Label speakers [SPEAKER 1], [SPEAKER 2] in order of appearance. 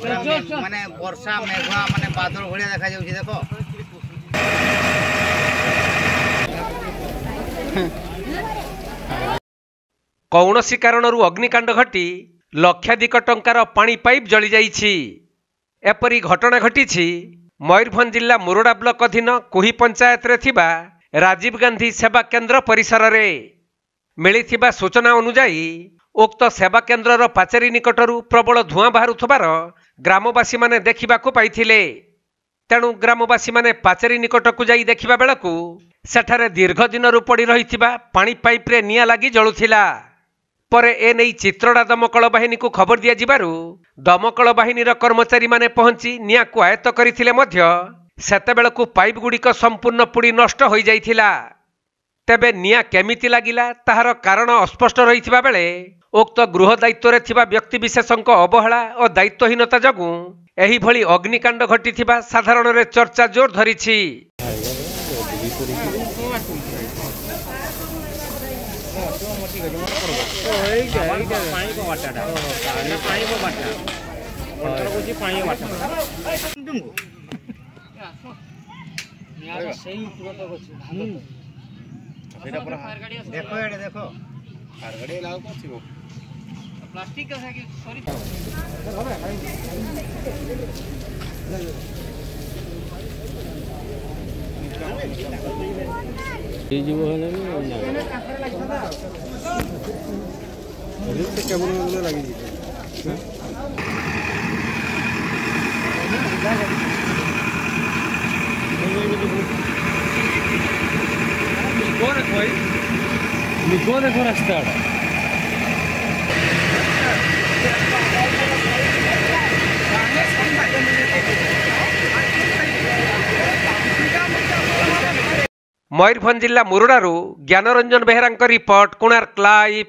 [SPEAKER 1] माने वर्षा मेघुआ माने बादल भलिया देखा जाउछि देखो
[SPEAKER 2] कौनसी कारणरू अग्निकांड घटी लक्षाधिक टंकार पानी पाइप जली जाइछि। एपरी घटना घटी मयूरभंज जिला मुरुडा ब्लॉक अधीन कुही पंचायत रे थिबा राजीव गांधी सेवा केन्द्र परिसर रे मिलिथिबा सूचना अनुसार उक्त सेवा केन्द्रर पाचेरी निकटरू प्रबल धुआं बाहरुथबार ग्रामवासी माने देखिबाकू पाइथिले। तेणु ग्रामवासी माने पाचेरी निकटकू जाई देखिबा बेलकू सेठारे दीर्घ दिनरू पड़ी रहिथिबा पानी पाइप रे निया लागी जळुथिला। परे ए नहीं चित्रोड़ा दमकल बाहिनी को खबर दिया जिबारु दमकल बाहिनीर कर्मचारी माने पहुंची निया को आयत्त करथिले मध्य सेतेबेलकू पाइप गुड़िक संपूर्ण पुड़ी नष्ट हो जाइथिला। तेबे निया केमिति लागिला ताहार कारण अस्पष्ट रहिथिबा बेले उक्त गृह दायित्व रे थिबा व्यक्ति विशेषक अवहेला और दायित्वहीनता जगू एही भली अग्निकांड घटिथिबा साधारण रे चर्चा जोर धरिछि।
[SPEAKER 1] देखो एडे देखो फारगाड़ी लाओ पछिबो प्लास्टिक का है कि सॉरी
[SPEAKER 3] ये जीव है ना से केबल में लगी जी निको देखो रास्ता
[SPEAKER 2] मयूरभंज जिला मुरुडारू ज्ञानरंजन बेहेरा रिपोर्ट कोणार्क लाइव।